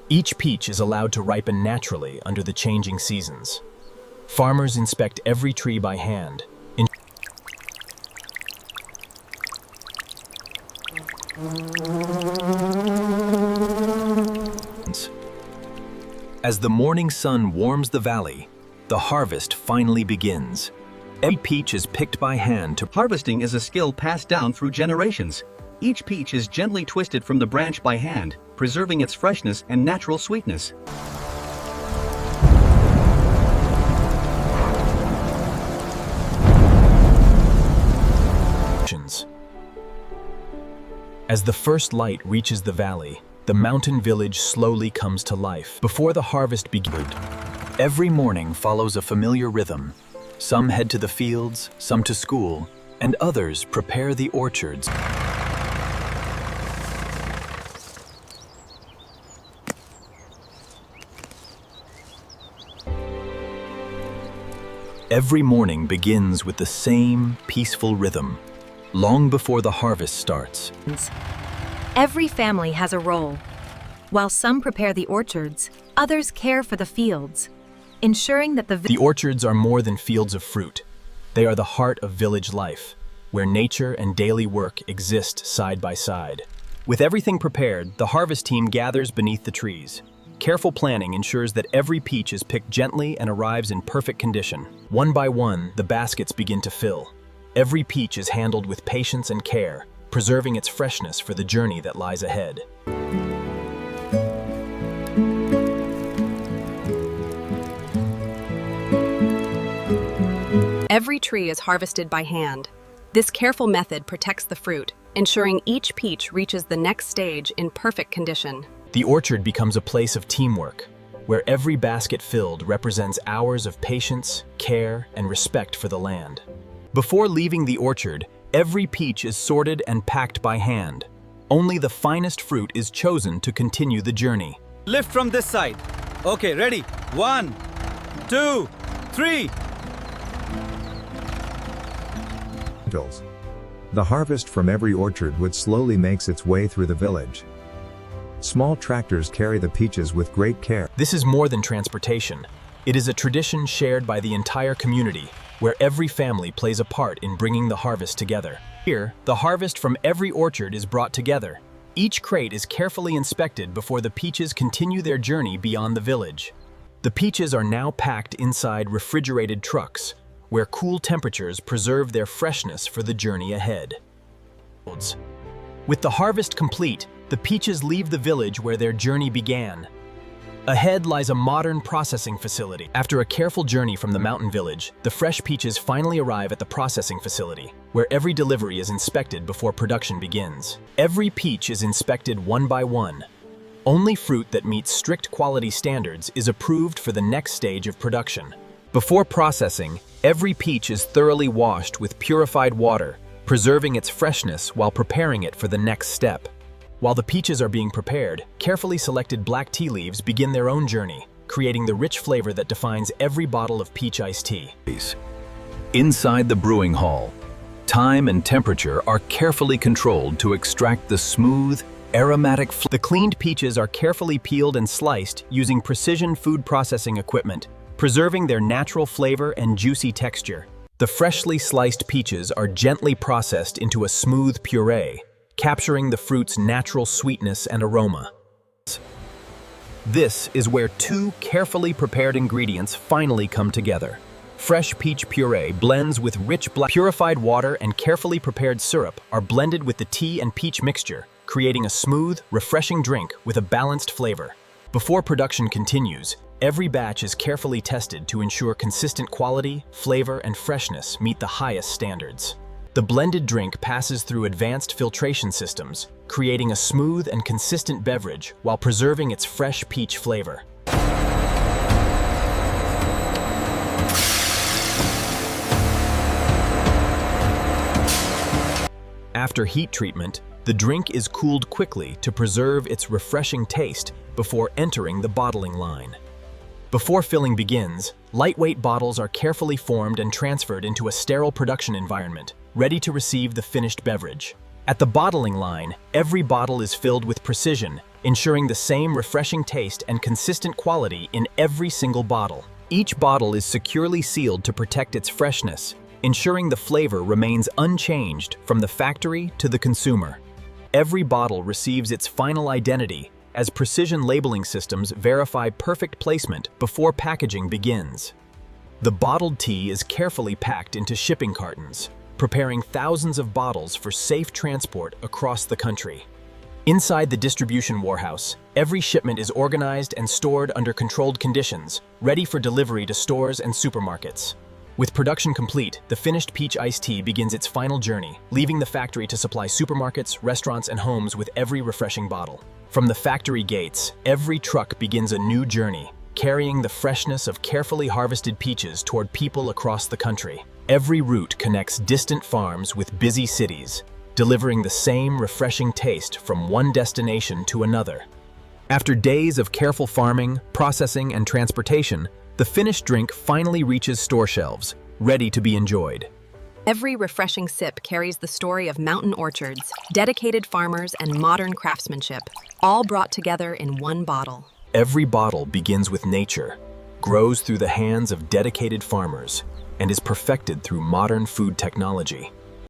Each peach is allowed to ripen naturally under the changing seasons. Farmers inspect every tree by hand. As the morning sun warms the valley, the harvest finally begins. Every peach is picked by hand. Harvesting is a skill passed down through generations. Each peach is gently twisted from the branch by hand, preserving its freshness and natural sweetness. As the first light reaches the valley, the mountain village slowly comes to life. Before the harvest begins, every morning follows a familiar rhythm. Some head to the fields, some to school, and others prepare the orchards. Every morning begins with the same peaceful rhythm, long before the harvest starts. Every family has a role. While some prepare the orchards, others care for the fields, ensuring that the orchards are more than fields of fruit. They are the heart of village life, where nature and daily work exist side by side. With everything prepared, the harvest team gathers beneath the trees. Careful planning ensures that every peach is picked gently and arrives in perfect condition. One by one, the baskets begin to fill. Every peach is handled with patience and care, preserving its freshness for the journey that lies ahead. Every tree is harvested by hand. This careful method protects the fruit, ensuring each peach reaches the next stage in perfect condition. The orchard becomes a place of teamwork, where every basket filled represents hours of patience, care, and respect for the land. Before leaving the orchard, every peach is sorted and packed by hand. Only the finest fruit is chosen to continue the journey. Lift from this side. Okay, ready? 1, 2, 3. The harvest from every orchard wood slowly makes its way through the village. Small tractors carry the peaches with great care. This is more than transportation. It is a tradition shared by the entire community, where every family plays a part in bringing the harvest together. Here, the harvest from every orchard is brought together. Each crate is carefully inspected before the peaches continue their journey beyond the village. The peaches are now packed inside refrigerated trucks, where cool temperatures preserve their freshness for the journey ahead. With the harvest complete, the peaches leave the village where their journey began. Ahead lies a modern processing facility. After a careful journey from the mountain village, the fresh peaches finally arrive at the processing facility, where every delivery is inspected before production begins. Every peach is inspected one by one. Only fruit that meets strict quality standards is approved for the next stage of production. Before processing, every peach is thoroughly washed with purified water, preserving its freshness while preparing it for the next step. While the peaches are being prepared, carefully selected black tea leaves begin their own journey, creating the rich flavor that defines every bottle of peach iced tea. Inside the brewing hall, time and temperature are carefully controlled to extract the smooth, aromatic flavor. The cleaned peaches are carefully peeled and sliced using precision food processing equipment, preserving their natural flavor and juicy texture. The freshly sliced peaches are gently processed into a smooth puree, capturing the fruit's natural sweetness and aroma. This is where two carefully prepared ingredients finally come together. Fresh peach puree blends with rich purified water and carefully prepared syrup are blended with the tea and peach mixture, creating a smooth, refreshing drink with a balanced flavor. Before production continues, every batch is carefully tested to ensure consistent quality, flavor, and freshness meet the highest standards. The blended drink passes through advanced filtration systems, creating a smooth and consistent beverage while preserving its fresh peach flavor. After heat treatment, the drink is cooled quickly to preserve its refreshing taste before entering the bottling line. Before filling begins, lightweight bottles are carefully formed and transferred into a sterile production environment, ready to receive the finished beverage. At the bottling line, every bottle is filled with precision, ensuring the same refreshing taste and consistent quality in every single bottle. Each bottle is securely sealed to protect its freshness, ensuring the flavor remains unchanged from the factory to the consumer. Every bottle receives its final identity as precision labeling systems verify perfect placement before packaging begins. The bottled tea is carefully packed into shipping cartons, preparing thousands of bottles for safe transport across the country. Inside the distribution warehouse, every shipment is organized and stored under controlled conditions, ready for delivery to stores and supermarkets. With production complete, the finished peach iced tea begins its final journey, leaving the factory to supply supermarkets, restaurants, and homes with every refreshing bottle. From the factory gates, every truck begins a new journey, carrying the freshness of carefully harvested peaches toward people across the country. Every route connects distant farms with busy cities, delivering the same refreshing taste from one destination to another. After days of careful farming, processing, and transportation, the finished drink finally reaches store shelves, ready to be enjoyed. Every refreshing sip carries the story of mountain orchards, dedicated farmers, and modern craftsmanship, all brought together in one bottle. Every bottle begins with nature, grows through the hands of dedicated farmers, and is perfected through modern food technology.